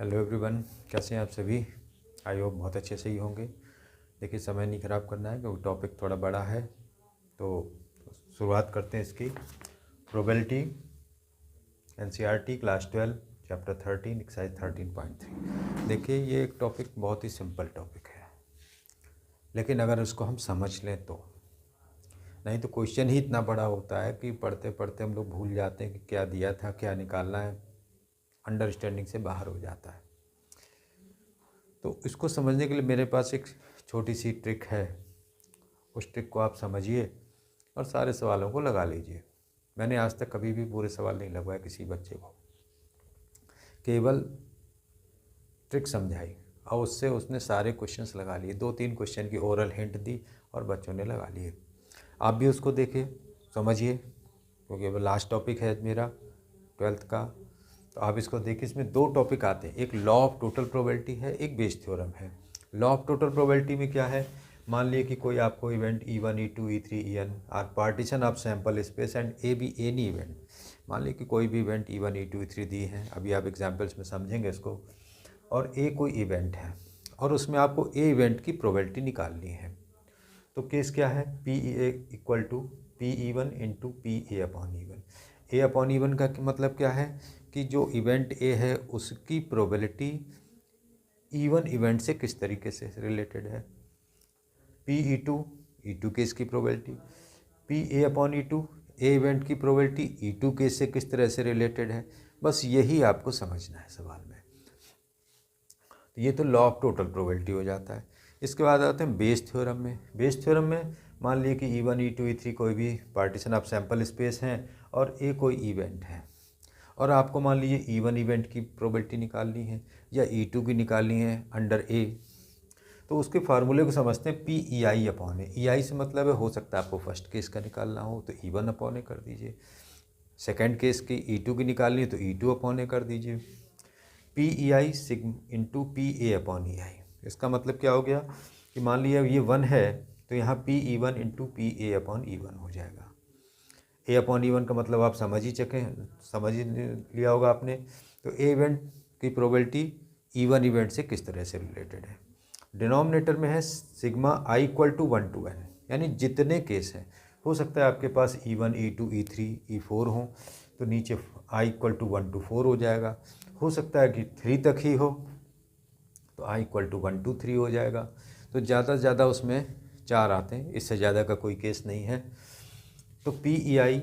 Hello everyone, कैसे हैं आप सभी। आई होप बहुत अच्छे से ही होंगे। देखिए, समय नहीं ख़राब करना है क्योंकि टॉपिक थोड़ा बड़ा है, तो शुरुआत करते हैं इसकी। Probability, NCERT class 12 chapter 13 exercise 13.3। देखिए, ये एक टॉपिक बहुत ही सिंपल टॉपिक है, लेकिन अगर उसको हम समझ लें तो, नहीं तो क्वेश्चन ही इतना बड़ा होता है कि पढ़ते पढ़ते हम लोग भूल जाते हैं कि क्या दिया था, क्या निकालना है, अंडरस्टैंडिंग से बाहर हो जाता है। तो इसको समझने के लिए मेरे पास एक छोटी सी ट्रिक है। उस ट्रिक को आप समझिए और सारे सवालों को लगा लीजिए। मैंने आज तक कभी भी पूरे सवाल नहीं लगवाए किसी बच्चे को, केवल ट्रिक समझाई और उससे उसने सारे क्वेश्चंस लगा लिए। 2-3 क्वेश्चन की ओरल हिंट दी और बच्चों ने लगा लिए। आप भी उसको देखिए, समझिए, क्योंकि अब लास्ट टॉपिक है मेरा 12th का। तो आप इसको देखिए, इसमें 2 टॉपिक आते हैं, एक लॉ ऑफ टोटल प्रोबेबिलिटी है, एक बेस थ्योरम है। लॉ ऑफ टोटल प्रोबेबिलिटी में क्या है, मान लीजिए कि कोई आपको event E1 E2 E3 EN are partition of sample space and A B any event. मान लीजिए कि कोई भी इवेंट E1 E2 E3 दी है, अभी आप एग्जाम्पल्स में समझेंगे इसको, और ए कोई इवेंट है और उसमें आपको ए इवेंट की प्रोबेबिलिटी निकालनी है। तो केस क्या है, P A equal to PE1 into P A upon E1। A upon E1 का मतलब क्या है कि जो इवेंट ए है उसकी प्रोबेबिलिटी E1 इवेंट से किस तरीके से रिलेटेड है। PE2 E2 केस की probability, P A upon E2 A event की प्रोबेबिलिटी E2 केस से किस तरह से रिलेटेड है। बस यही आपको समझना है सवाल में। तो ये तो लॉ ऑफ टोटल प्रोबेबिलिटी हो जाता है। इसके बाद आते हैं बेस थ्योरम में। बेस थ्योरम में मान लीजिए कि E1 E2 E3 कोई भी पार्टीशन ऑफ सैम्पल स्पेस हैं और ए कोई इवेंट है, और आपको मान लीजिए E1 इवेंट की प्रोबेबिलिटी निकालनी है या E2 की निकालनी है अंडर ए। तो उसके फार्मूले को समझते हैं, PEI अपॉन ए। EI से मतलब है, हो सकता है आपको फर्स्ट केस का निकालना हो तो E1 अपॉन ए कर दीजिए, सेकेंड केस की E2 की निकालनी है तो E2 अपॉन ए कर दीजिए। PEI sigma into PA upon EI। इसका मतलब क्या हो गया कि मान लिया ये 1 है तो यहाँ PE1 into PA upon E1 हो जाएगा। ए अपॉन E1 का मतलब आप समझ ही लिया होगा आपने। तो ए इवेंट की प्रोबेबिलिटी E1 इवेंट से किस तरह से रिलेटेड है। डिनोमिनेटर में है sigma I equal to 1 to n, यानी जितने केस हैं, हो सकता है आपके पास E1 E2 E3 E4 हों तो नीचे I इक्वल टू 1 to 4 हो जाएगा। हो सकता है कि 3 तक ही हो तो I इक्वल टू 1 to 3 हो जाएगा। तो ज़्यादा से ज़्यादा उसमें 4 आते हैं, इससे ज़्यादा का कोई केस नहीं है। तो PEI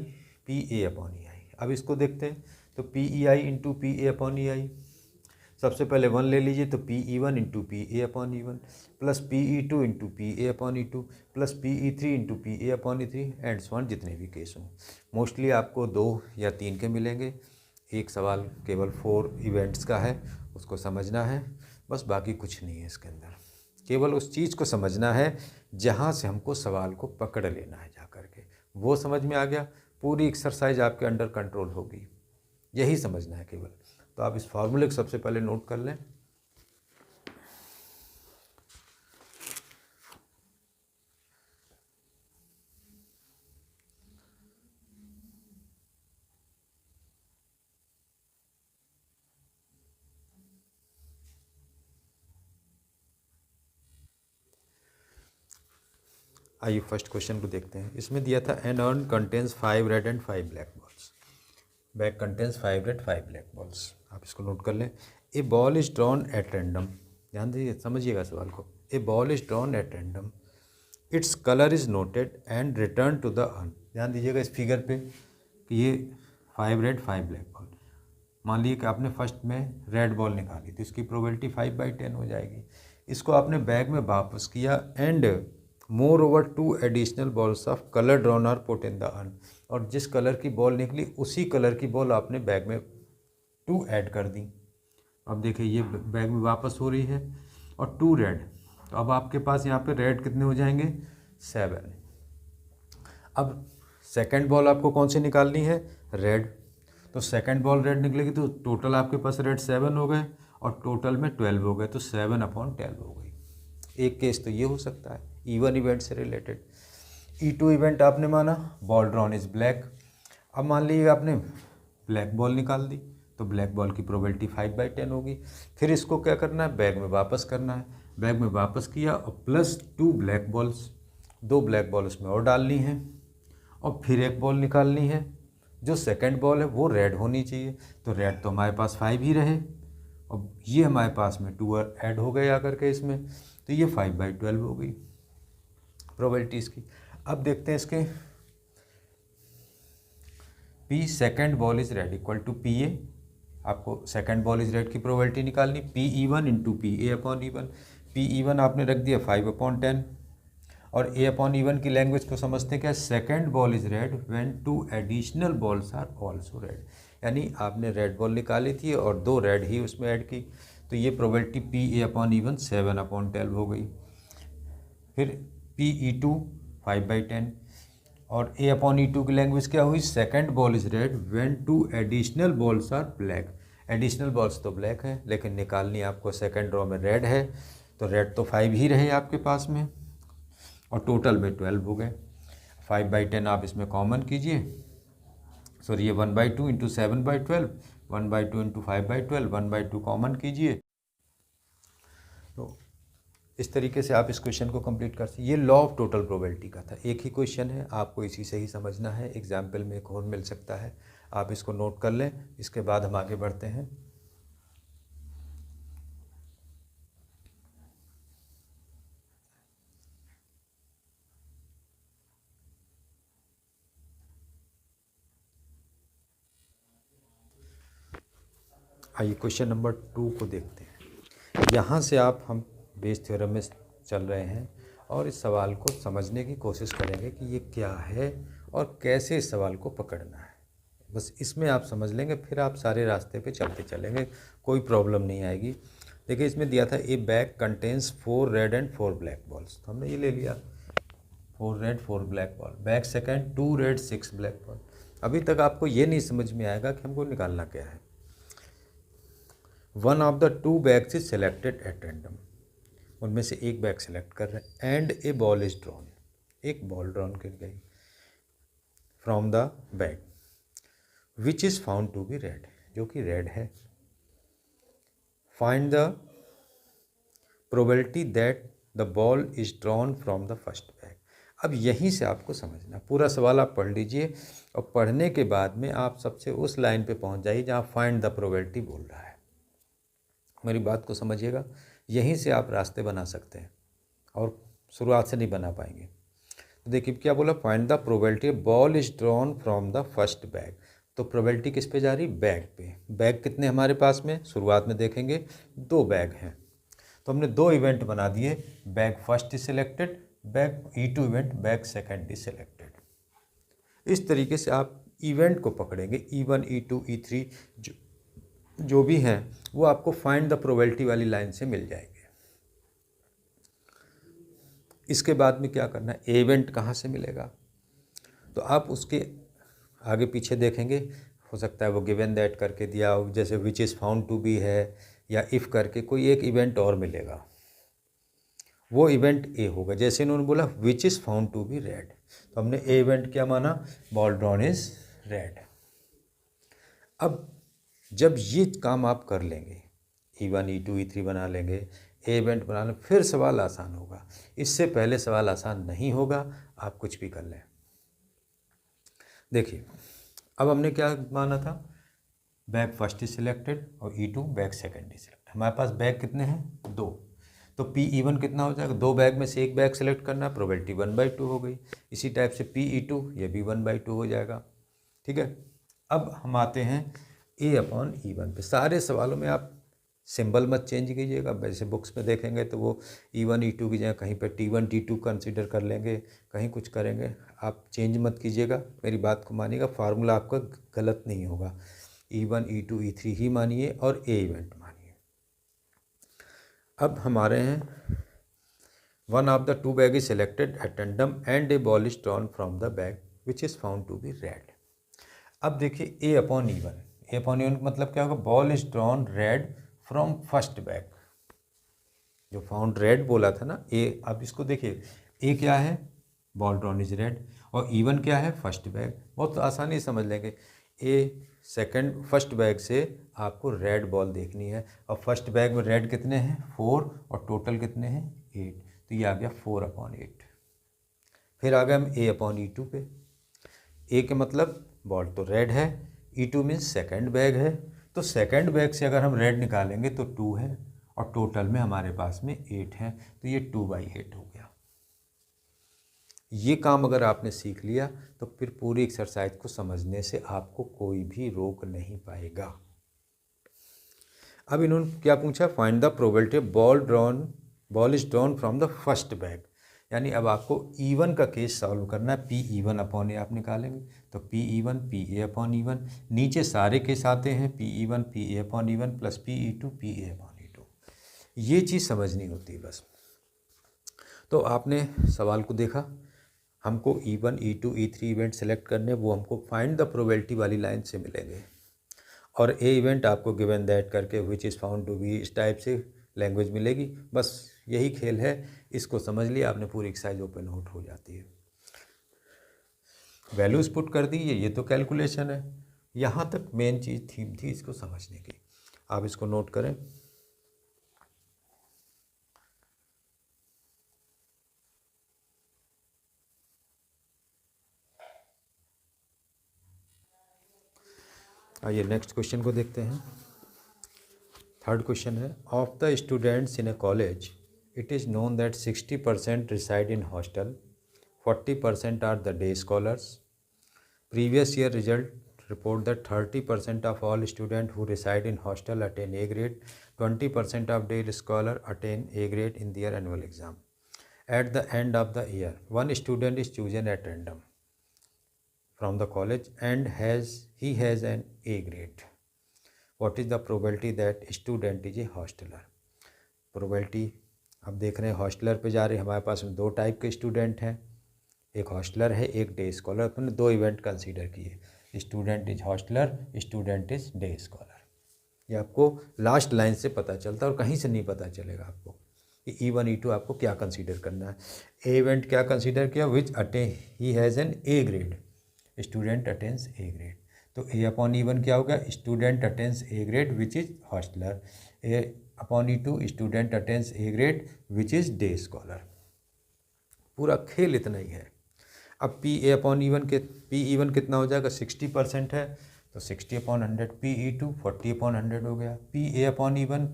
PA अपॉन EI। अब इसको देखते हैं, तो PEI into PA upon EI, सबसे पहले 1 ले लीजिए तो PE1 into PA upon E1 plus PE2 into PA upon E2 plus PE3 into PA upon E3 and so on, जितने भी केस हों। मोस्टली आपको 2 या 3 के मिलेंगे। एक सवाल केवल 4 इवेंट्स का है, उसको समझना है बस, बाकी कुछ नहीं है इसके अंदर। केवल उस चीज़ को समझना है जहाँ से हमको सवाल को पकड़ लेना है जा कर के। वो समझ में आ गया, पूरी एक्सरसाइज आपके अंडर कंट्रोल होगी। यही समझना है केवल। तो आप इस फार्मूले को सबसे पहले नोट कर लें। आइए फर्स्ट क्वेश्चन को देखते हैं। इसमें दिया था an urn contains 5 red and 5 black balls. Bag contains 5 red 5 black balls. आप इसको नोट कर लें। A ball is drawn at random, ध्यान दीजिए, समझिएगा सवाल को। A ball is drawn at random, its colour is noted and return to the urn. ध्यान दीजिएगा इस फिगर पे कि ये 5 रेड 5 ब्लैक बॉल। मान लीजिए कि आपने फर्स्ट में रेड बॉल निकाली तो इसकी प्रोबेबिलिटी 5/10 हो जाएगी। इसको आपने बैग में वापस किया and moreover 2 additional balls of colour drawn are put in the urn, और जिस कलर की बॉल निकली उसी कलर की बॉल आपने बैग में 2 ऐड कर दी। अब देखिए ये बैग में वापस हो रही है और 2 रेड, तो अब आपके पास यहाँ पे रेड कितने हो जाएंगे, 7। अब सेकंड बॉल आपको कौन सी निकालनी है, रेड। तो सेकंड बॉल रेड निकलेगी तो टोटल आपके पास रेड 7 हो गए और टोटल में 12 हो गए, तो 7/12 हो गई। एक केस तो ये हो सकता है E1 इवेंट से रिलेटेड। E2 इवेंट आपने माना, बॉल ड्रॉन इज ब्लैक। अब मान लीजिए आपने ब्लैक बॉल निकाल दी तो ब्लैक बॉल की प्रोबेबिलिटी 5/10 होगी। फिर इसको क्या करना है, बैग में वापस करना है। बैग में वापस किया और +2 ब्लैक बॉल्स, 2 ब्लैक बॉल उसमें और डालनी है और फिर एक बॉल निकालनी है। जो सेकंड बॉल है वो रेड होनी चाहिए, तो रेड तो हमारे पास 5 ही रहे और ये हमारे पास में 2 ऐड हो गए आकर के इसमें, तो ये 5/12 हो गई प्रोबेबिलिटी इसकी। अब देखते हैं इसके P second ball is red equal to PA। आपको सेकंड बॉल इज रेड की प्रोबेबिलिटी निकालनी, PE1 इंटू PA/E1। PE1 आपने रख दिया 5/10 और A/E1 की लैंग्वेज को समझते हैं क्या, second ball is red when 2 additional balls are also red. यानी आपने रेड बॉल निकाली थी और 2 रेड ही उसमें ऐड की, तो ये प्रोबेबिलिटी PA/E1 7/12 हो गई। फिर PE2 5/10 और A/E2 की लैंग्वेज क्या हुई, second ball is red when 2 additional balls are black. Additional balls तो ब्लैक है लेकिन निकालनी आपको सेकंड रो में रेड है, तो रेड तो 5 ही रहे आपके पास में और टोटल में 12 हो गए। 5/10 आप इसमें कॉमन कीजिए, सॉरी ये 1/2 इंटू 7/12, 1/2 इंटू 5/12, 1/2 कॉमन कीजिए। तो इस तरीके से आप इस क्वेश्चन को कंप्लीट कर सकते। ये लॉ ऑफ टोटल प्रोबेबिलिटी का था, एक ही क्वेश्चन है, आपको इसी से ही समझना है। एग्जाम्पल में एक और मिल सकता है, आप इसको नोट कर लें, इसके बाद हम आगे बढ़ते हैं। आइए क्वेश्चन नंबर 2 को देखते हैं। यहाँ से आप हम बेस थ्योरम में चल रहे हैं और इस सवाल को समझने की कोशिश करेंगे कि ये क्या है और कैसे इस सवाल को पकड़ना है। बस इसमें आप समझ लेंगे, फिर आप सारे रास्ते पे चलते चलेंगे, कोई प्रॉब्लम नहीं आएगी। देखिए इसमें दिया था ए bag contains 4 red and 4 black balls, तो हमने ये ले लिया 4 red 4 black ball. Bag second 2 red 6 black ball. अभी तक आपको ये नहीं समझ में आएगा कि हमको निकालना क्या है। One of the 2 bags is selected at random, उनमें से एक बैग सेलेक्ट कर रहे हैं। And a ball is drawn, एक बॉल ड्रॉन कर गई from the bag which is found to be red, जो कि रेड है। Find the probability that the ball is drawn from the first bag. अब यहीं से आपको समझना, पूरा सवाल आप पढ़ लीजिए और पढ़ने के बाद में आप सबसे उस लाइन पे पहुंच जाइए जहाँ फाइंड द प्रोबेबिलिटी बोल रहा है। मेरी बात को समझिएगा, यहीं से आप रास्ते बना सकते हैं और शुरुआत से नहीं बना पाएंगे। तो देखिए क्या बोला, find the probability ball is drawn from the first bag. तो प्रोबेबिलिटी किस पे जा रही, बैग पे। बैग कितने हमारे पास में, शुरुआत में देखेंगे 2 बैग हैं, तो हमने 2 इवेंट बना दिए, bag first is selected, bag E2 event, bag second is selected. इस तरीके से आप इवेंट को पकड़ेंगे, E1 E2 E3 जो भी हैं वो आपको फाइंड द प्रोबेबिलिटी वाली लाइन से मिल जाएंगे। इसके बाद में क्या करना है, ए इवेंट कहाँ से मिलेगा, तो आप उसके आगे पीछे देखेंगे, हो सकता है वो गिवन दैट करके दिया हो, जैसे which is found to be है, या इफ़ करके कोई एक इवेंट और मिलेगा, वो इवेंट ए होगा। जैसे इन्होंने बोला which is found to be red, तो हमने ए इवेंट क्या माना, बॉल ड्रॉन इज रेड। अब जब ये काम आप कर लेंगे, E1 E2 E3 बना लेंगे, ए इवेंट बना लें, फिर सवाल आसान होगा। इससे पहले सवाल आसान नहीं होगा, आप कुछ भी कर लें। देखिए अब हमने क्या माना था, बैग फर्स्ट इज सिलेक्टेड और E2 bag second is selected. हमारे पास बैग कितने हैं, 2, तो PE1 कितना हो जाएगा, 2 बैग में से एक बैग सेलेक्ट करना, प्रोबेबिलिटी 1/2 हो गई। इसी टाइप से PE2 ये भी 1/2 हो जाएगा। ठीक है, अब हम आते हैं A/E1 पे। सारे सवालों में आप सिंबल मत चेंज कीजिएगा, वैसे बुक्स में देखेंगे तो वो E1 E2 की जगह कहीं पर T1 T2 कंसीडर कर लेंगे, कहीं कुछ करेंगे, आप चेंज मत कीजिएगा, मेरी बात को मानिएगा, फार्मूला आपका गलत नहीं होगा। E1 E2 E3 ही मानिए और ए इवेंट मानिए। अब हमारे हैं one of the 2 bag is selected at random and a ball is drawn from the bag which is found to be red. अब देखिए A/E1, A/E1 मतलब क्या होगा, ball is drawn red from first bag, जो found red बोला था ना ए। अब इसको देखिए, ए क्या है, बॉल ड्रॉन इज रेड, और E1 क्या है, फर्स्ट बैग। बहुत आसानी से समझ लेंगे, सेकंड फर्स्ट बैग से आपको रेड बॉल देखनी है, और फर्स्ट बैग में रेड कितने हैं 4 और टोटल कितने हैं 8, तो ये आ गया 4/8। फिर आ गए हम A/E2 पे। ए के मतलब बॉल तो रेड है, E2 मीन्स सेकंड बैग है, तो सेकंड बैग से अगर हम रेड निकालेंगे तो 2 है और टोटल में हमारे पास में 8 है, तो ये 2/8 हो गया। ये काम अगर आपने सीख लिया तो फिर पूरी एक्सरसाइज को समझने से आपको कोई भी रोक नहीं पाएगा। अब इन्होंने क्या पूछा, find the probability ball is drawn from the first bag, यानी अब आपको E1 का केस सॉल्व करना है। P(E1)/A आप निकालेंगे तो P(E1) PA/E1, नीचे सारे केस आते हैं P(E1) PA/E1 plus P(E2) PA/E2। ये चीज़ समझनी होती है बस। तो आपने सवाल को देखा, हमको E1 E2 E3 event select करने, वो हमको फाइंड द प्रोबेबिलिटी वाली लाइन से मिलेंगे, और ए इवेंट आपको गिवन दैट करके which is found to be, इस टाइप से लैंग्वेज मिलेगी। बस यही खेल है, इसको समझ लिया आपने, पूरी एक्सरसाइज ओपन आउट हो जाती है। वैल्यूज़ पुट कर दी, ये तो कैलकुलेशन है। यहाँ तक मेन चीज़ थीम थी इसको समझने की, आप इसको नोट करें। आइए नेक्स्ट क्वेश्चन को देखते हैं। थर्ड क्वेश्चन है, of the students in a college it is known that 60% reside in hostel, 40% are the day scholars. Previous year result report that 30% of all student who reside in hostel attain A grade, 20% of day scholar attain A grade in their annual exam. At the end of the year one student is chosen at random from the college and he has an A grade. What is the probability that student is a hostler? Probability अब देख रहे हैं hosteller पे जा रहे हैं, हमारे पास में दो टाइप के स्टूडेंट हैं, एक हॉस्टलर है एक डे स्कॉलर। अपने दो इवेंट कंसीडर किए, student is hosteller, student is day scholar. ये आपको लास्ट लाइन से पता चलता है और कहीं से नहीं पता चलेगा आपको कि E1 E2 आपको क्या कंसीडर करना है। ए इवेंट क्या कंसीडर किया, which attain he has an A grade, student attains A grade, तो A/E1 क्या होगा, student attains A grade which is hosteller. A/E2 student attains A grade which is day scholar. पूरा खेल इतना ही है। अब P(E1) कितना हो जाएगा, 60% है तो 60/100, P(E2) 40/100 हो गया। P(A/E1)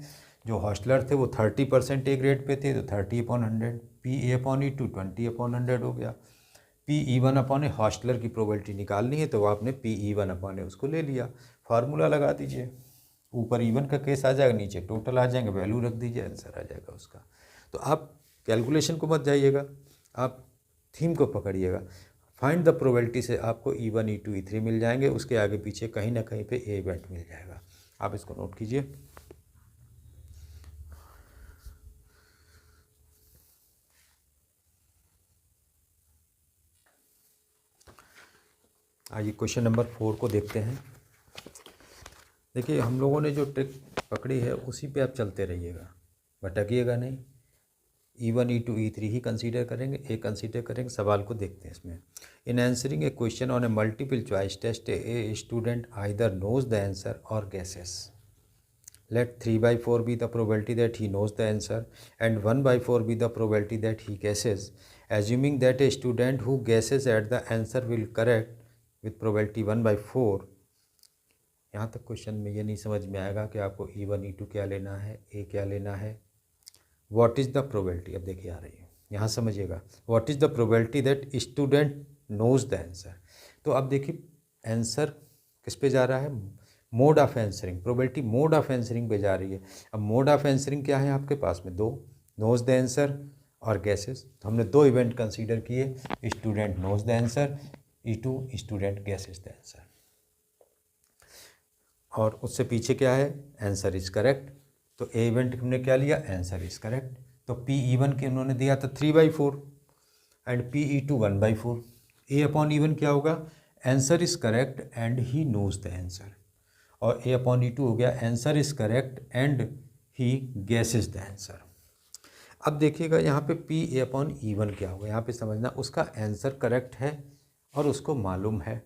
जो हॉस्टलर थे वो 30% ए ग्रेड पे थे तो 30/100, P(A/E2) 20/100 हो गया। P(E1)/A हॉस्टलर की प्रोबेबिलिटी निकालनी है तो आपने P(E1)/A उसको ले लिया, फार्मूला लगा दीजिए, ऊपर E1 का केस आ जाएगा, नीचे टोटल आ जाएंगे, वैल्यू रख दीजिए, आंसर आ जाएगा उसका। तो आप कैलकुलेशन को मत जाइएगा, आप थीम को पकड़िएगा। फाइंड द प्रोबेबिलिटी से आपको E1 E2 E3 मिल जाएंगे, उसके आगे पीछे कहीं ना कहीं पे ए इवेंट मिल जाएगा। आप इसको नोट कीजिए। आइए क्वेश्चन नंबर 4 को देखते हैं। देखिए हम लोगों ने जो ट्रिक पकड़ी है उसी पे आप चलते रहिएगा, भटकिएगा नहीं। E1 E2 E3 ही कंसीडर करेंगे, ए कंसीडर करेंगे। सवाल को देखते हैं इसमें। In answering a question on a multiple choice test a student either knows the answer or guesses. Let 3/4 be the probability that he knows the answer and 1/4 be the probability that he guesses. Assuming that a student who guesses at the answer will correct with probability 1/4। यहाँ तक question में ये नहीं समझ में आएगा कि आपको E1 E2 क्या लेना है, ए क्या लेना है। What is the probability, अब देखिए आ रही है, यहाँ समझिएगा। What is the probability that student knows the answer। तो अब देखिए आंसर किस पे जा रहा है, mode of answering, probability mode of answering पे जा रही है। अब मोड ऑफ आंसरिंग क्या है आपके पास में, दो, knows the answer or guesses. तो हमने दो इवेंट कंसीडर किए, student knows the answer, E2 student guesses the answer. और उससे पीछे क्या है, आंसर इज करेक्ट। तो ए इवेंट हमने क्या लिया, आंसर इज करेक्ट। तो P(E1) के उन्होंने दिया था 3/4 एंड P(E2) 1/4। A/E1 क्या होगा, answer is correct and he knows the answer, और A/E2 हो गया answer is correct and he guesses the answer. अब देखिएगा यहाँ पे P(A/E1) क्या होगा, यहाँ पे समझना उसका आंसर करेक्ट है और उसको मालूम है,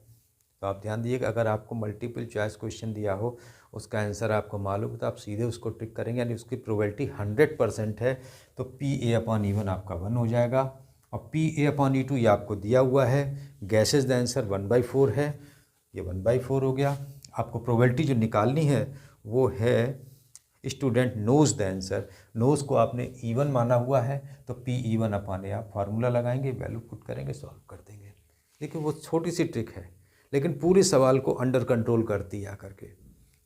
तो आप ध्यान दीजिएगा, अगर आपको मल्टीपल चॉइस क्वेश्चन दिया हो, उसका आंसर आपको मालूम है, तो आप सीधे उसको टिक करेंगे, यानी उसकी प्रोबेबिलिटी 100% है, तो PA/E1 आपका 1 हो जाएगा। और PA/E2 ये आपको दिया हुआ है, गैसेस द आंसर 1/4 है, ये 1/4 हो गया। आपको प्रोबेबिलिटी जो निकालनी है वो है student knows the answer, knows को आपने E1 माना हुआ है, तो PE1/A आप फार्मूला लगाएंगे, वैल्यू पुट करेंगे, सॉल्व कर देंगे। देखिए वो छोटी सी ट्रिक है, लेकिन पूरे सवाल को अंडर कंट्रोल करती है आकर के,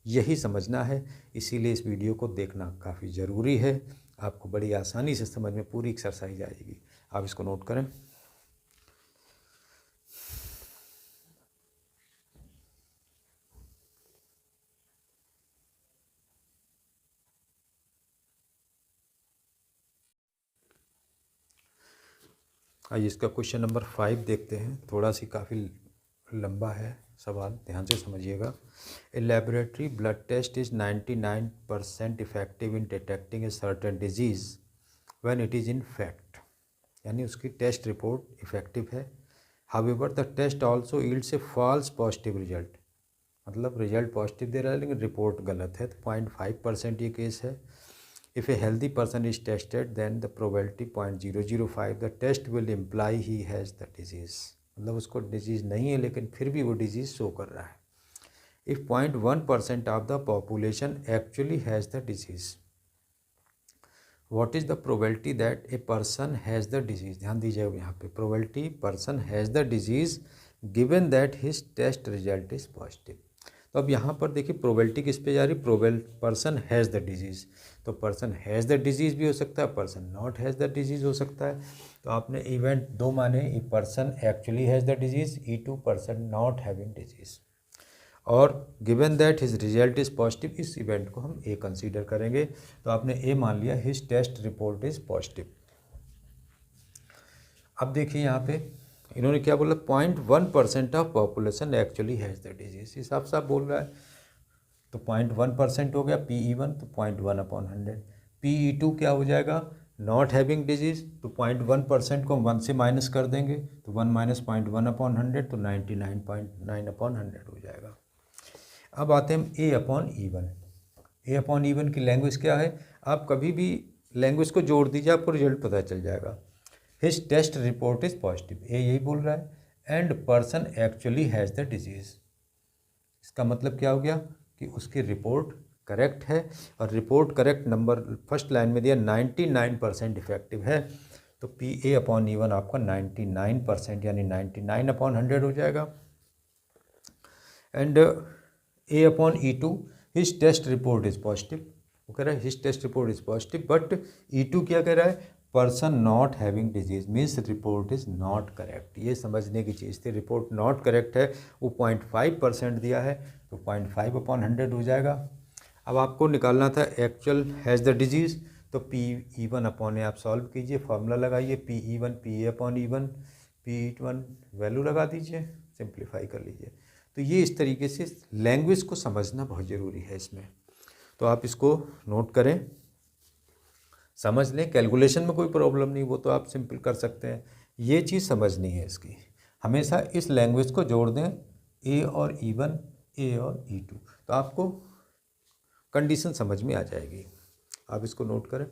यही समझना है। इसीलिए इस वीडियो को देखना काफ़ी ज़रूरी है, आपको बड़ी आसानी से समझ में पूरी एक्सरसाइज आएगी। आप इसको नोट करें। आइए इसका क्वेश्चन नंबर 5 देखते हैं, थोड़ा सी काफ़ी लंबा है सवाल, ध्यान से समझिएगा। A laboratory blood test is 99% effective in detecting a certain disease when it is in fact, यानी उसकी टेस्ट रिपोर्ट इफेक्टिव है। However the test also yields a false positive result, मतलब रिजल्ट पॉजिटिव दे रहा है लेकिन रिपोर्ट गलत है, तो 0.5% ये केस है। If a healthy person is tested, then the probability 0.005, the test will imply he has the disease, मतलब उसको डिजीज़ नहीं है लेकिन फिर भी वो डिजीज़ शो कर रहा है। If 0.1% of the population actually has the disease, what is the probability that a person has the disease? ध्यान दीजिएगा यहाँ पे, probability person has the disease given that his test result is positive। तो अब यहाँ पर देखिए प्रोबेबिलिटी किस पे जा रही, पर्सन हैज़ द डिजीज़, तो पर्सन हैज़ द डिजीज़ भी हो सकता है, person not has the disease हो सकता है। तो आपने इवेंट दो माने, E person actually has the disease, E2 person not having disease, और given that his result is positive, इस इवेंट को हम ए कंसीडर करेंगे। तो आपने ए मान लिया, his test report is positive. अब देखिए यहाँ पे इन्होंने क्या बोला, 0.1% of population actually has the disease, ये साफ साफ बोल रहा है। तो 0.1% हो गया PE1, तो 0.1/100। PE2 क्या हो जाएगा, नॉट हैविंग डिजीज़, तो 0.1% को 1 से माइनस कर देंगे, तो 1 - 0.1/100, तो 99.9/100 हो जाएगा। अब आते हैं A/E1। A/E1 की लैंग्वेज क्या है, आप कभी भी लैंग्वेज को जोड़ दीजिए, आपको रिजल्ट पता चल जाएगा। His test report is positive, A यही बोल रहा है, and person actually has the disease, इसका मतलब क्या हो गया कि उसकी रिपोर्ट करेक्ट है, और report correct number first line में दिया 99% इफेक्टिव है, तो PA/E1 आपका 99% यानी 99/100 हो जाएगा। And A/E2 his test report is positive, वो कह रहा है his test report is positive, but E2 क्या कह रहा है, person not having disease, means report is not correct. ये समझने की चीज़ थी, रिपोर्ट नॉट करेक्ट है, वो 0.5% दिया है, तो 0.5/100 हो जाएगा। अब आपको निकालना था एक्चुअल हैज़ द डिजीज़, तो PE1/A आप सॉल्व कीजिए, फार्मूला लगाइए, PE1 PA/E1, PE1 वैल्यू लगा दीजिए, सिंप्लीफाई कर लीजिए। तो ये इस तरीके से लैंग्वेज को समझना बहुत ज़रूरी है इसमें, तो आप इसको नोट करें, समझ लें। कैलकुलेशन में कोई प्रॉब्लम नहीं, वो तो आप सिंपल कर सकते हैं, ये चीज़ समझनी है इसकी, हमेशा इस लैंग्वेज को जोड़ दें, A और E1, A और E2, तो आपको कंडीशन समझ में आ जाएगी। आप इसको नोट करें।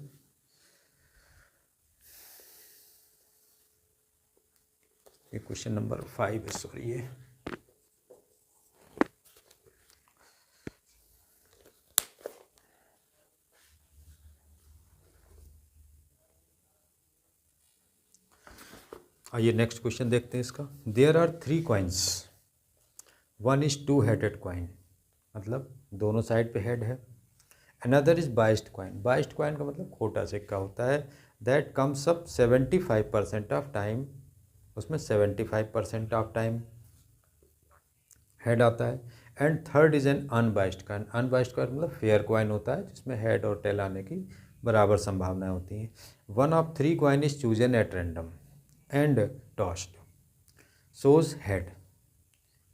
ये क्वेश्चन नंबर 5 है, सॉरी ये आइए नेक्स्ट क्वेश्चन देखते हैं इसका। देयर आर 3 कॉइन्स, 1 इज़ 2-हेडेड कॉइन, मतलब दोनों साइड पे हेड है। Another is biased coin, biased coin का मतलब खोटा सिक्का होता है, that comes up 75% of time, उसमें 75% ऑफ टाइम हेड आता है। And third is an unbiased coin, unbiased coin मतलब फेयर कॉइन होता है, जिसमें हेड और टेल आने की बराबर संभावनाएं होती हैं। 1 of 3 coin is chosen at random and tossed, shows head,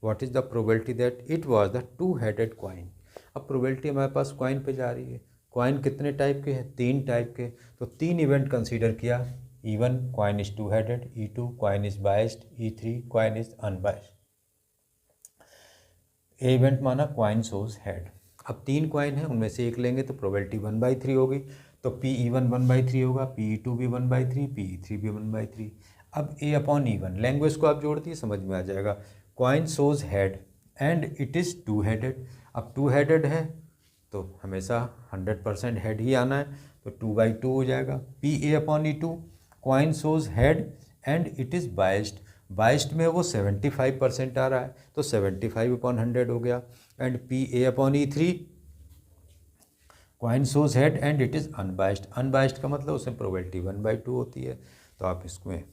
what is the probability that it was the 2-headed coin। अब प्रोबेबिलिटी हमारे पास कॉइन पे जा रही है, कॉइन कितने टाइप के हैं, 3 टाइप के, तो 3 इवेंट कंसीडर किया, E1 कॉइन इज 2-हेडेड, E2 coin is biased, E3 coin is unbiased. A event माना क्वाइन सोज हेड। अब 3 क्वाइन है, उनमें से एक लेंगे तो प्रोबेबिलिटी 1/3 होगी, तो PE1 1/3 होगा, PE2 भी 1/3, PE3 भी 1/3। अब A अपॉन E1 लैंग्वेज को आप जोड़ दिए, समझ में आ जाएगा। Coin shows head and it is 2 headed. अब 2 हेडेड है तो हमेशा 100% हेड ही आना है, तो 2/2 हो जाएगा। PA upon E2 coin shows head and it is biased. Biased में वो 75% आ रहा है, तो 75/100 हो गया। And PA upon E3 coin shows head and it is unbiased. Unbiased का मतलब उसमें प्रोबेबिलिटी 1/2 होती है। तो आप इसमें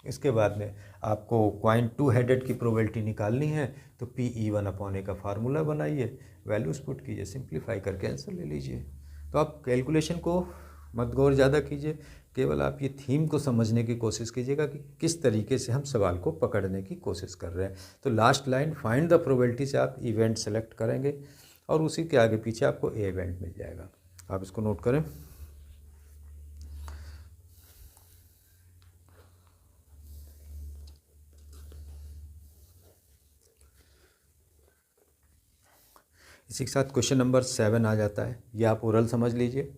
इसके बाद में आपको क्वाइन 2 हेडेड की प्रोबेबिलिटी निकालनी है, तो PE1 अपॉन ए का फार्मूला बनाइए, वैल्यूज पुट कीजिए, सिंप्लीफाई करके आंसर ले लीजिए। तो आप कैलकुलेशन को मत गौर ज़्यादा कीजिए, केवल आप ये थीम को समझने की कोशिश कीजिएगा कि किस तरीके से हम सवाल को पकड़ने की कोशिश कर रहे हैं। तो last line find the probability से आप इवेंट सेलेक्ट करेंगे और उसी के आगे पीछे आपको ए इवेंट मिल जाएगा। आप इसको नोट करें। इसी के साथ क्वेश्चन नंबर 7 आ जाता है, ये आप ओरल समझ लीजिए।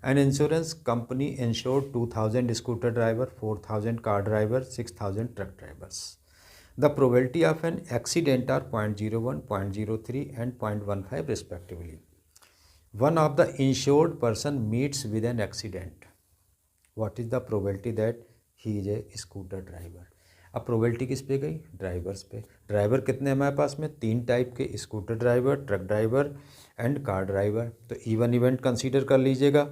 An insurance company insured 2000 scooter driver, 4000 car driver, 6000 truck drivers. The probability of an accident are 0.01, 0.03 and 0.15 respectively. One of the insured person meets with an accident, what is the probability that he is a scooter driver. अब probability किस पे गई? Drivers पे। Driver कितने हमारे पास में? 3 type के, scooter driver, truck driver and car driver. तो E1 इवेंट कंसीडर कर लीजिएगा,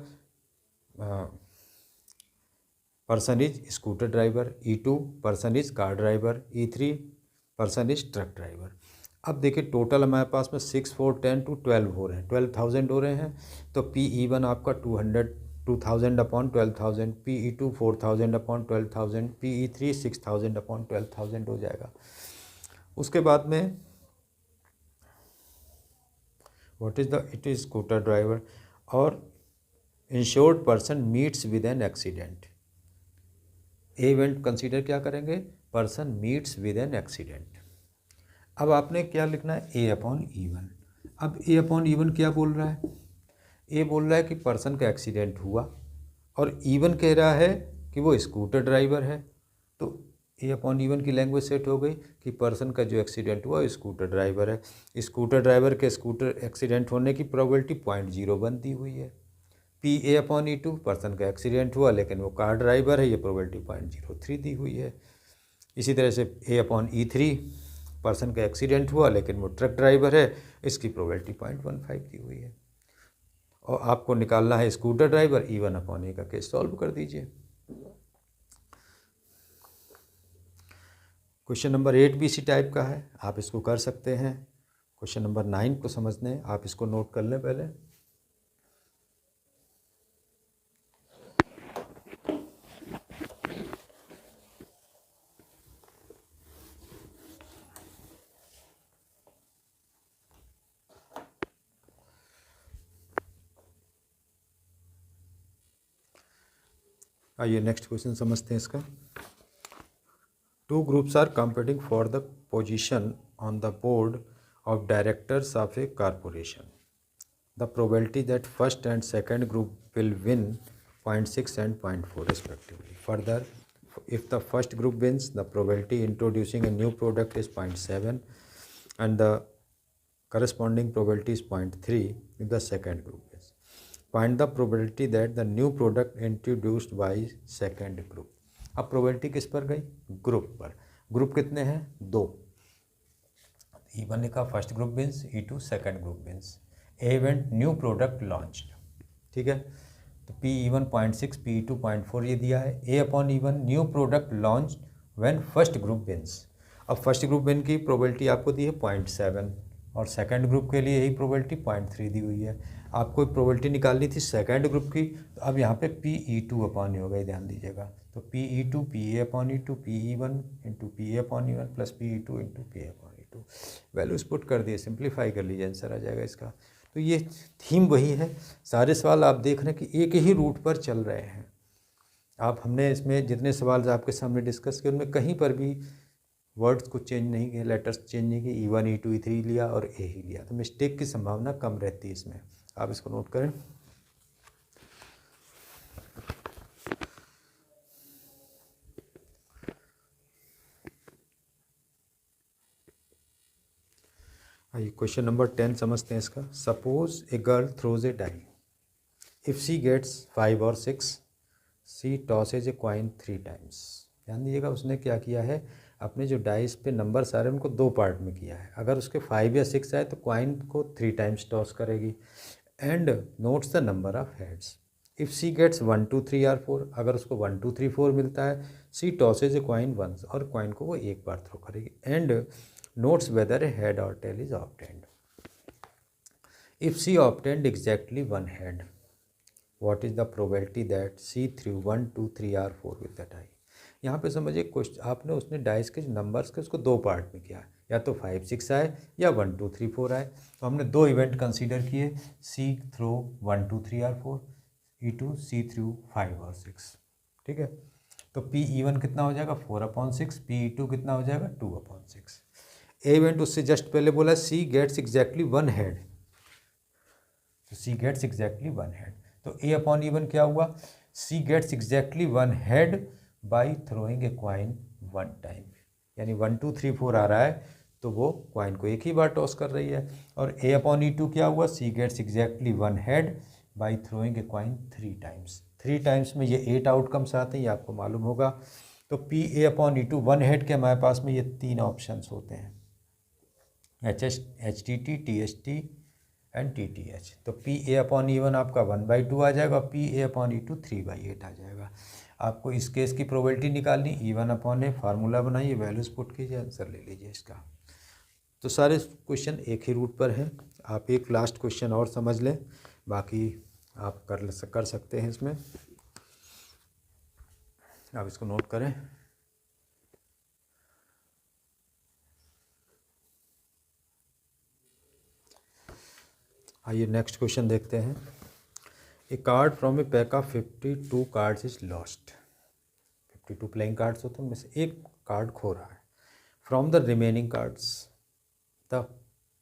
person is scooter driver. E2 person is car driver. E3 person is truck driver. अब देखिए टोटल हमारे पास में 6, 4, 10 to 12 हो रहे हैं, 12,000 हो रहे हैं। तो PE1 आपका 2000 upon 12,000, PE2 4000 upon 12,000, PE3 6000 upon 12,000 हो जाएगा। उसके बाद में what is the it is scooter driver और insured person meets with an accident. A event consider क्या करेंगे? Person meets with an accident. अब आपने क्या लिखना है? A upon E1। अब ए अपॉन E1 क्या बोल रहा है? ए बोल रहा है कि पर्सन का एक्सीडेंट हुआ और E1 कह रहा है कि वो स्कूटर ड्राइवर है। तो ए अपॉन E1 की लैंग्वेज सेट हो गई कि पर्सन का जो एक्सीडेंट हुआ स्कूटर ड्राइवर है। स्कूटर ड्राइवर के स्कूटर एक्सीडेंट होने की प्रोबेबिलिटी 0.01 दी हुई है। PA अपॉन E2 पर्सन का एक्सीडेंट हुआ लेकिन वो कार ड्राइवर है, ये प्रोबेबिलिटी 0.03 दी हुई है। इसी तरह से A अपॉन E3 पर्सन का एक्सीडेंट हुआ लेकिन वो ट्रक ड्राइवर है, इसकी प्रोबेबिलिटी 0.15 दी हुई है। और आपको निकालना है स्कूटर ड्राइवर, E1 अपॉन ए का केस सॉल्व कर दीजिए। क्वेश्चन नंबर 8 भी इसी टाइप का है, आप इसको कर सकते हैं। क्वेश्चन नंबर 9 को समझने आप इसको नोट कर लें पहले। आइए नेक्स्ट क्वेश्चन समझते हैं इसका। 2 groups are competing for the position on the board of directors of a corporation. The probability that first and second group will win 0.6 and 0.4 respectively. Further, if the first group wins, the probability introducing a new product is 0.7 and the corresponding probability is 0.3 if the second group wins. Find the probability that the new product introduced by second group. अब probability किस पर गई? Group पर। Group कितने हैं? 2। E1 का first group wins, E2 second group wins. A event new product launched, ठीक है। तो PE1 0.6, PE2 0.4 ये दिया है। A upon E1 new product launch when first group wins. अब फर्स्ट ग्रुप विन की प्रोबेबिलिटी आपको दी है 0.7 और सेकंड ग्रुप के लिए यही प्रोबेबिलिटी 0.3 दी हुई है। आपको प्रोबेबिलिटी निकालनी थी सेकंड ग्रुप की, तो अब यहाँ पे PE2 अपॉन हो गई, ध्यान दीजिएगा। तो PE2 PA upon E2 PE1 into PA upon E1 plus PE2 into PA upon E2। Values put कर दिए, सिंप्लीफाई कर लीजिए, आंसर आ जाएगा इसका। तो ये थीम वही है, सारे सवाल आप देख रहे हैं कि एक ही रूट पर चल रहे हैं। आप हमने इसमें जितने सवाल आपके सामने डिस्कस किए उनमें कहीं पर भी वर्ड्स को चेंज नहीं किए, लेटर्स चेंज नहीं किए, E1 E2 E3 लिया और ए ही लिया, तो मिस्टेक की संभावना कम रहती है इसमें। आप इसको नोट करें। आइए क्वेश्चन नंबर 10 समझते हैं इसका। Suppose a girl throws a die, if she gets 5 or 6 she tosses a coin 3 times. ध्यान दीजिएगा, उसने क्या किया है, अपने जो डाइस पे नंबर सारे उनको 2 पार्ट में किया है। अगर उसके 5 या 6 आए तो क्वाइन को 3 टाइम्स टॉस करेगी। And notes the number of heads. If she gets 1 2 3 और 4, अगर उसको 1 2 3 4 मिलता है, she tosses a coin once, और क्वाइन को वो एक बार थ्रो करेगी। And notes whether a head और tail is obtained. If she obtained exactly 1 head, what is the probability that she threw 1 2 3 और 4 विद द डाई। यहाँ पे समझिए क्वेश्चन, आपने उसने डाइस के जो नंबर्स के उसको 2 पार्ट में किया है, या तो 5 6 आए या 1 2 3 4 आए। तो हमने 2 इवेंट कंसीडर किए, सी थ्रो 1 2 3 और 4, E2 सी थ्रू 5 और 6। ठीक है, तो PE1 कितना हो जाएगा 4/6, PE2 कितना हो जाएगा 2/6। ए इवेंट उससे जस्ट पहले बोला सी गेट्स एग्जैक्टली 1 हेड, तो सी गेट्स एग्जैक्टली 1 हेड। तो A/E1 क्या हुआ, she gets exactly 1 head by throwing a coin 1 time. यानी 1 2 3 4 आ रहा है तो वो क्वाइन को एक ही बार टॉस कर रही है। और A/E2 क्या हुआ, she gets exactly 1 head by throwing a coin 3 times. 3 times में ये 8 आउटकम्स आते हैं, ये आपको मालूम होगा। तो PA/E2 1 हेड के हमारे पास में ये 3 ऑप्शंस होते हैं, HTT TST एंड TTH। तो PA/E1 आपका 1/2 आ जाएगा, PA/E2 3/8 आ जाएगा। आपको इस केस की प्रोबेबिलिटी निकालनी, E1/A फार्मूला बनाइए, वैल्यूज पुट कीजिए, आंसर ले लीजिए इसका। तो सारे क्वेश्चन एक ही रूट पर हैं। आप एक लास्ट क्वेश्चन और समझ लें, बाकी आप कर सकते हैं इसमें। आप इसको नोट करें। आइए नेक्स्ट क्वेश्चन देखते हैं। A card from a pack of 52 cards is lost. 52 playing cards होते हैं, उनमें से एक कार्ड खो रहा है। From the remaining cards the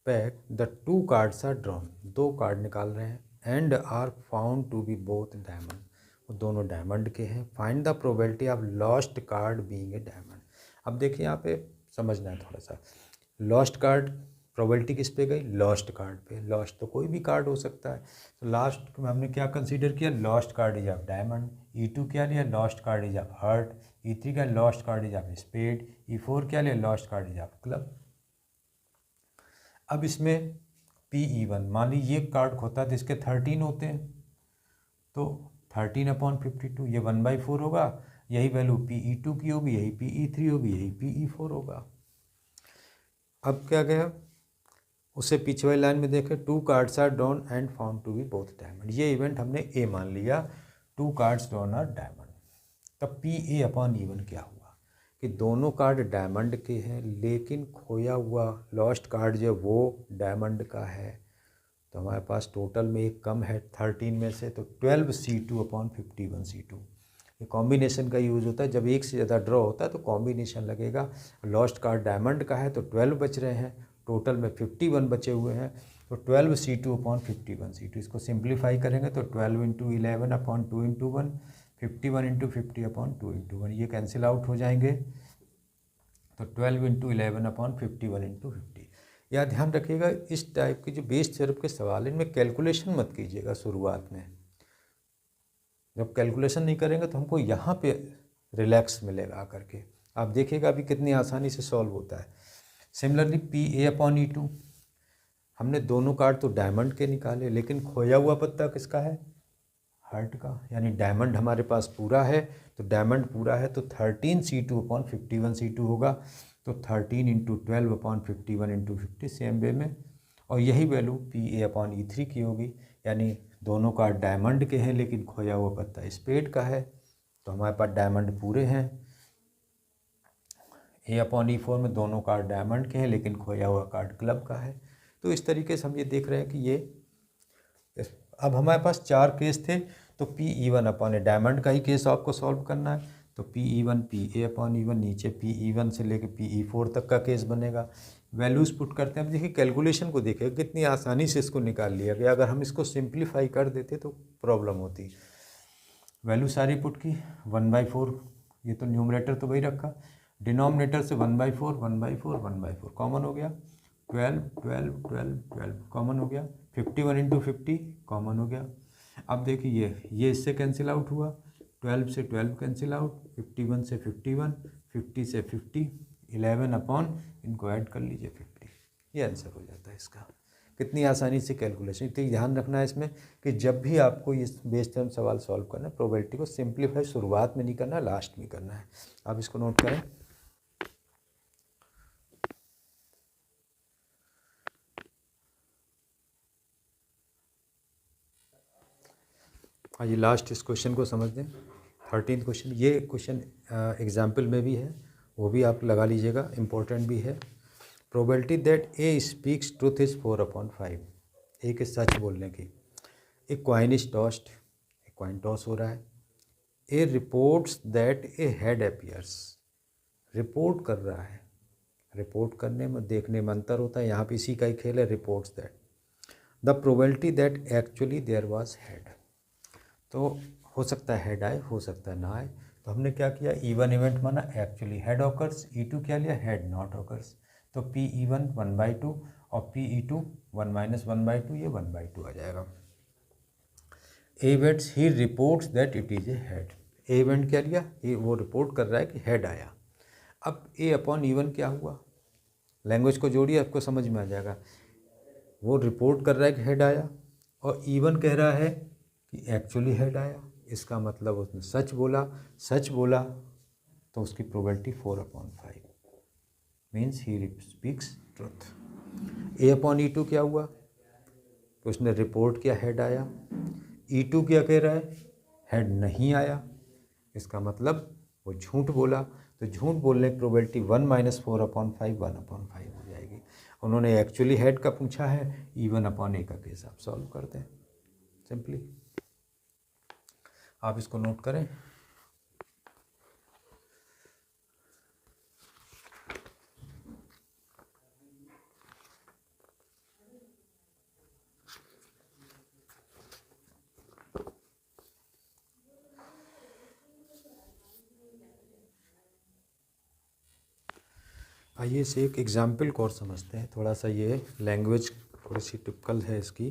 pack the 2 cards are drawn. 2 card निकाल रहे हैं, and are found to be both diamond, वो दोनों डायमंड के हैं। Find the probability of lost card being a diamond. अब देखिए यहाँ पे समझना है थोड़ा सा, लॉस्ट कार्ड प्रोबेबिलिटी किस पे गई, लॉस्ट कार्ड पे। लॉस्ट तो कोई भी कार्ड हो सकता है, तो लास्ट में हमने क्या कंसीडर किया, lost card is of diamond. E2 क्या लिया, lost card is of heart. E3 का lost card is of spade. E4 क्या लिया, lost card is of club. अब इसमें PE1, मान ली ये कार्ड खोता है तो इसके 13 होते हैं, तो 13/52 ये 1/4 होगा। यही वैल्यू PE2 की होगी, यही PE3 होगी, यही PE4 होगा। अब क्या गया, उससे पीछे वाली लाइन में देखें, 2 cards are drawn and found to be both diamond. ये इवेंट हमने ए मान लिया, 2 कार्ड्स ड्रॉन आर डायमंड। तब PA/E1 क्या हुआ कि दोनों कार्ड डायमंड के हैं, लेकिन खोया हुआ लॉस्ट कार्ड जो वो डायमंड का है। तो हमारे पास टोटल में एक कम है 13 में से, तो 12C2/51C2। ये कॉम्बिनेशन का यूज़ होता है, जब एक से ज़्यादा ड्रॉ होता है तो कॉम्बिनेशन लगेगा। लॉस्ट कार्ड डायमंड का है तो 12 बच रहे हैं, टोटल में 51 बचे हुए हैं, तो 12C2/51C2। इसको सिंप्लीफाई करेंगे तो 12 × 11/2 × 1, 51 × 50/2 × 1, ये कैंसिल आउट हो जाएंगे। तो 12 × 11/51 × 50। या ध्यान रखिएगा, इस टाइप की जो बेस थ्योरम के सवाल हैं इनमें कैलकुलेशन मत कीजिएगा शुरुआत में। जब कैलकुलेशन नहीं करेंगे तो हमको यहाँ पे रिलैक्स मिलेगा आकर के। आप देखिएगा अभी कितनी आसानी से सॉल्व होता है। सिमिलरली PA/E2, हमने दोनों कार्ड तो डायमंड के निकाले, लेकिन खोया हुआ पत्ता किसका है, हार्ट का। यानी डायमंड हमारे पास पूरा है, तो डायमंड पूरा है तो 13C2/51C2 होगा। तो 13 × 12/51 × 50 सेम वे में, और यही वैल्यू PA/E3 की होगी। यानी दोनों कार्ड डायमंड के हैं, लेकिन खोया हुआ पत्ता स्पेड का है, तो हमारे पास डायमंड पूरे हैं। A/E4 में दोनों कार्ड डायमंड के हैं, लेकिन खोया हुआ कार्ड क्लब का है। तो इस तरीके से हम ये देख रहे हैं कि ये, अब हमारे पास 4 केस थे, तो PE1/A डायमंड का ही केस आपको सॉल्व करना है। तो PE1 PA/E1 नीचे PE1 से लेके PE4 तक का केस बनेगा। वैल्यूज़ पुट करते हैं। अब देखिए कैलकुलेशन को देखिए कितनी आसानी से इसको निकाल लिया गया। अगर हम इसको सिंप्लीफाई कर देते तो प्रॉब्लम होती। वैल्यू सारी पुट की 1/4, ये तो न्यूमरेटर तो वही रखा, डिनोमिनेटर से 1/4 1/4 1/4 कॉमन हो गया, 12 12 12 12 कॉमन हो गया, 51 × 50 कॉमन हो गया। अब देखिए ये इससे कैंसिल आउट हुआ, 12 से 12 कैंसिल आउट, 51 से 51, 50 से 50, 11 अपॉन इनको ऐड कर लीजिए 50, ये आंसर हो जाता है इसका। कितनी आसानी से कैलकुलेशन। इतनी ध्यान रखना है इसमें कि जब भी आपको इस बेस थ्योरम सवाल सॉल्व करना है, प्रोबेबिलिटी को सिंप्लीफाई शुरुआत में नहीं करना है, लास्ट में करना है। आप इसको नोट करें। हाँ, ये लास्ट इस क्वेश्चन को समझ लें। 13th क्वेश्चन, ये क्वेश्चन एग्जाम्पल में भी है, वो भी आप लगा लीजिएगा, इम्पोर्टेंट भी है। Probability that A speaks truth is 4/5। A के सच बोलने की। A coin is tossed, a coin toss हो रहा है। A reports that a head appears, report कर रहा है। रिपोर्ट करने में देखने में अंतर होता है, यहाँ पे इसी का ही खेल है, reports that. The probability that actually there was head, तो हो सकता है हेड आए, हो सकता है ना आए। तो हमने क्या किया, इवन इवेंट माना एक्चुअली हेड ऑकर्स, E2 क्या लिया, हेड नॉट ऑकर्स। तो PE1 1/2 और PE2 1 - 1/2, ये 1/2 आ जाएगा। A events he reports that it is a head. A event क्या लिया, ये वो रिपोर्ट कर रहा है कि हेड आया। अब A/E1 क्या हुआ, लैंग्वेज को जोड़िए, आपको समझ में आ जाएगा। वो रिपोर्ट कर रहा है कि हेड आया, और E1 कह रहा है कि एक्चुअली हेड आया। इसका मतलब उसने सच बोला। सच बोला तो उसकी probability 4/5 means he speaks truth. A/E2 क्या हुआ, तो उसने रिपोर्ट किया हेड आया। E2 क्या कह रहा है, हेड नहीं आया। इसका मतलब वो झूठ बोला। तो झूठ बोलने की प्रोबेबिलिटी 1 - 4/5 1/5 हो जाएगी। उन्होंने एक्चुअली हेड का पूछा है, E1/A का केस आप सॉल्व करते हैं सिंपली। आप इसको नोट करें। आइए इसे एक एग्जाम्पल को और समझते हैं। थोड़ा सा ये लैंग्वेज थोड़ी सी टिपिकल है इसकी,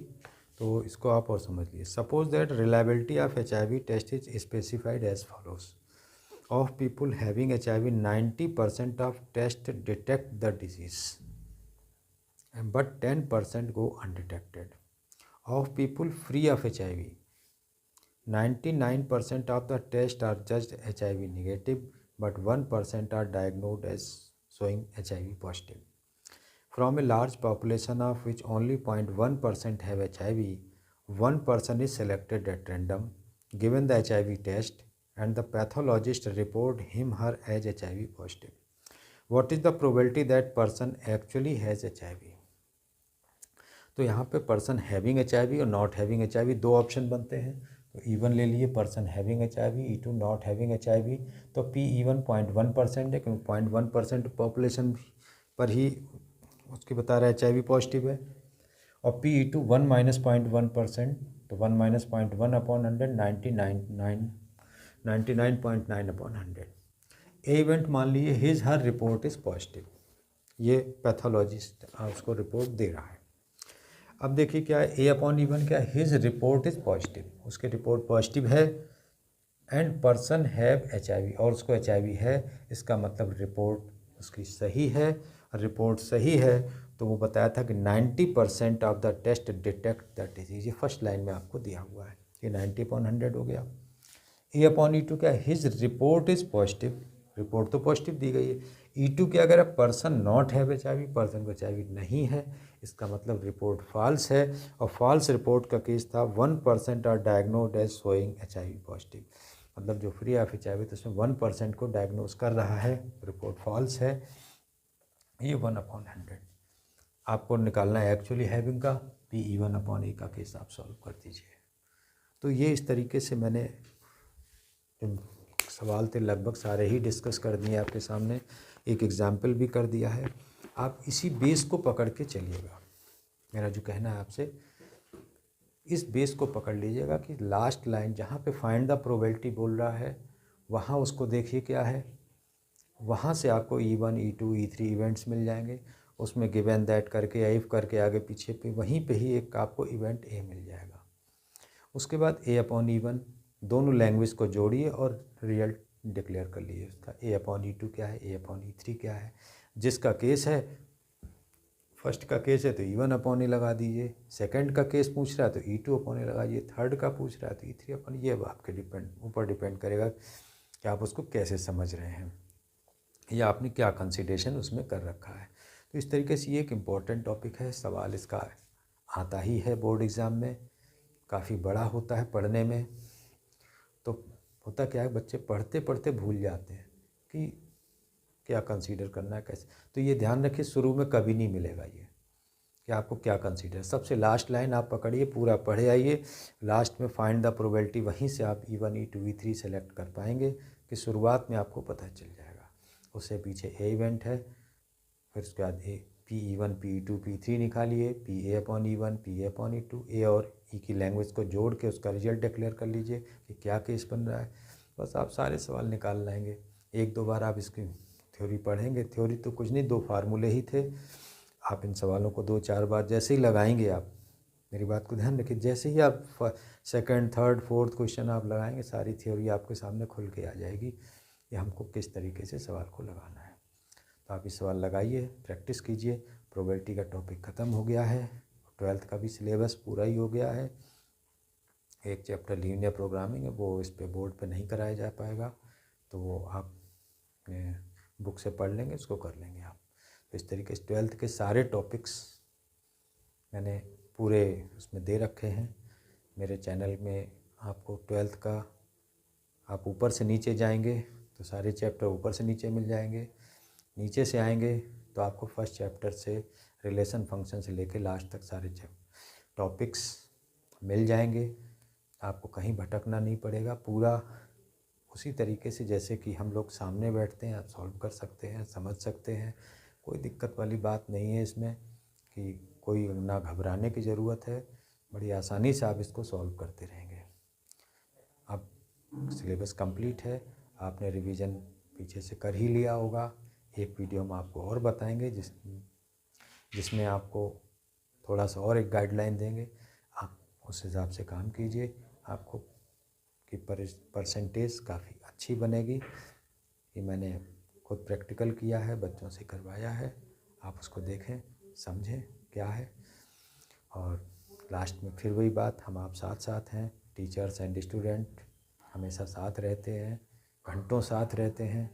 तो इसको आप और समझ लीजिए। Suppose that reliability of HIV test is specified as follows. Of people having HIV 90% of test detect the disease but 10% go undetected. Of people free of HIV, 99% of the tests are judged HIV negative, but 1% are diagnosed as showing HIV positive. From a large population of which only 0.1% have HIV, one person is selected at random, given the HIV test, and the pathologist report him/her as HIV positive. What is the probability that person actually has HIV? तो यहाँ पे person having HIV और not having HIV दो option बनते हैं। तो E1 ले लिए, person having HIV, E2 not having HIV। तो PE1 0.1% है, क्योंकि 0.1% पॉपुलेशन पर ही उसके बता रहा है HIV पॉजिटिव है। और PE2 1 - 0.1%, तो 1 - 0.1/100 99.9/100। ए इवेंट मान लीजिए हिज/हर रिपोर्ट इज़ पॉजिटिव, ये पैथोलॉजिस्ट उसको रिपोर्ट दे रहा है। अब देखिए क्या है, A/E1 क्या है, हिज रिपोर्ट इज़ पॉजिटिव, उसके रिपोर्ट पॉजिटिव है। एंड पर्सन हैव HIV, और उसको HIV है। इसका मतलब रिपोर्ट उसकी सही है। रिपोर्ट सही है तो वो बताया था कि 90% of the test detect the disease, ये फर्स्ट लाइन में आपको दिया हुआ है, ये 90/100 हो गया। A/E2 क्या है, his report is positive, report तो पॉजिटिव दी गई है। E2 क्या अगर person not have HIV, person को HIV नहीं है, इसका मतलब रिपोर्ट फॉल्स है। और फॉल्स रिपोर्ट का केस था 1% are diagnosed as showing HIV positive, मतलब जो फ्री ऑफ HIV तो उसमें 1% को डायग्नोज कर रहा है, रिपोर्ट फॉल्स है। ये 1/100 आपको निकालना है एक्चुअली हैविंग का। PE1/A का केस आप सॉल्व कर दीजिए। तो ये इस तरीके से मैंने सवाल थे लगभग सारे ही डिस्कस कर दिए आपके सामने, एक एग्जाम्पल भी कर दिया है। आप इसी बेस को पकड़ के चलिएगा। मेरा जो कहना है आपसे, इस बेस को पकड़ लीजिएगा कि लास्ट लाइन जहाँ पे फाइंड द प्रोबेबिलिटी बोल रहा है वहाँ उसको देखिए क्या है, वहाँ से आपको E1 E2 E3 इवेंट्स मिल जाएंगे। उसमें गिवन दैट करके या इफ़ करके आगे पीछे पे वहीं पे ही एक आपको इवेंट ए मिल जाएगा। उसके बाद A/E1 दोनों लैंग्वेज को जोड़िए और रिजल्ट डिक्लेयर कर लीजिए उसका। A/E2 क्या है, A/E3 क्या है। जिसका केस है, फर्स्ट का केस है तो E1/E लगा दीजिए, सेकंड का केस पूछ रहा है तो E2/E लगाइए, थर्ड का पूछ रहा है तो E3/E। ये आपके ऊपर डिपेंड करेगा कि आप उसको कैसे समझ रहे हैं या आपने क्या कंसिडरेशन उसमें कर रखा है। तो इस तरीके से ये एक इम्पॉर्टेंट टॉपिक है। सवाल इसका आता ही है बोर्ड एग्ज़ाम में, काफ़ी बड़ा होता है पढ़ने में। तो होता क्या है, बच्चे पढ़ते पढ़ते भूल जाते हैं कि क्या कंसीडर करना है, कैसे। तो ये ध्यान रखिए, शुरू में कभी नहीं मिलेगा ये कि आपको क्या कंसीडर। सबसे लास्ट लाइन आप पकड़िए, पूरा पढ़े आइए, लास्ट में फाइंड द प्रोबेबिलिटी, वहीं से आप E1 E2 E3 सेलेक्ट कर पाएंगे कि शुरुआत में आपको पता चल जाएगा। उससे पीछे ए इवेंट है, फिर उसके बाद PE1 PE2 PE3 निकालिए, PA/E1 PA/E2, ए और ई की लैंग्वेज को जोड़ के उसका रिजल्ट डिक्लेयर कर लीजिए कि क्या केस बन रहा है। बस आप सारे सवाल निकाल लाएंगे। एक दो बार आप इसकी थ्योरी पढ़ेंगे, थ्योरी तो कुछ नहीं, 2 फार्मूले ही थे। आप इन सवालों को 2-4 बार जैसे ही लगाएंगे, आप मेरी बात को ध्यान रखिए, जैसे ही आप सेकंड थर्ड फोर्थ क्वेश्चन आप लगाएंगे, सारी थ्योरी आपके सामने खुल के आ जाएगी कि हमको किस तरीके से सवाल को लगाना है। तो आप इस सवाल लगाइए, प्रैक्टिस कीजिए। प्रोबेबिलिटी का टॉपिक ख़त्म हो गया है, 12th का भी सिलेबस पूरा ही हो गया है। एक चैप्टर लीनियर प्रोग्रामिंग है, वो इस पे बोर्ड पे नहीं कराया जा पाएगा, तो वो आप बुक से पढ़ लेंगे, उसको कर लेंगे आप। तो इस तरीके से 12th के सारे टॉपिक्स मैंने पूरे उसमें दे रखे हैं मेरे चैनल में। आपको 12th का, आप ऊपर से नीचे जाएंगे तो सारे चैप्टर ऊपर से नीचे मिल जाएंगे, नीचे से आएंगे तो आपको फर्स्ट चैप्टर से रिलेशन फंक्शन से लेके लास्ट तक सारे टॉपिक्स मिल जाएंगे। आपको कहीं भटकना नहीं पड़ेगा, पूरा उसी तरीके से जैसे कि हम लोग सामने बैठते हैं आप सॉल्व कर सकते हैं, समझ सकते हैं। कोई दिक्कत वाली बात नहीं है इसमें कि कोई ना घबराने की ज़रूरत है, बड़ी आसानी से आप इसको सॉल्व करते रहेंगे। अब सिलेबस कंप्लीट है, आपने रिवीजन पीछे से कर ही लिया होगा। एक वीडियो में आपको और बताएंगे जिसमें आपको थोड़ा सा और एक गाइडलाइन देंगे, आप उस हिसाब से काम कीजिए। आपको की परसेंटेज काफ़ी अच्छी बनेगी। ये मैंने खुद प्रैक्टिकल किया है, बच्चों से करवाया है, आप उसको देखें समझें क्या है। और लास्ट में फिर वही बात, हम आप साथ साथ हैं, टीचर्स एंड स्टूडेंट हमेशा साथ रहते हैं, घंटों साथ रहते हैं।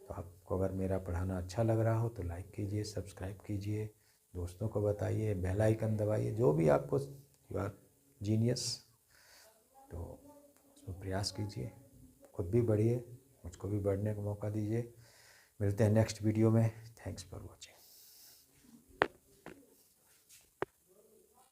तो आपको अगर मेरा पढ़ाना अच्छा लग रहा हो तो लाइक कीजिए, सब्सक्राइब कीजिए, दोस्तों को बताइए, बेल आइकन दबाइए, जो भी आपको, यू आर जीनियस। तो उसमें प्रयास कीजिए, खुद भी बढ़िए, मुझको भी बढ़ने का मौका दीजिए। मिलते हैं नेक्स्ट वीडियो में। Thanks for watching.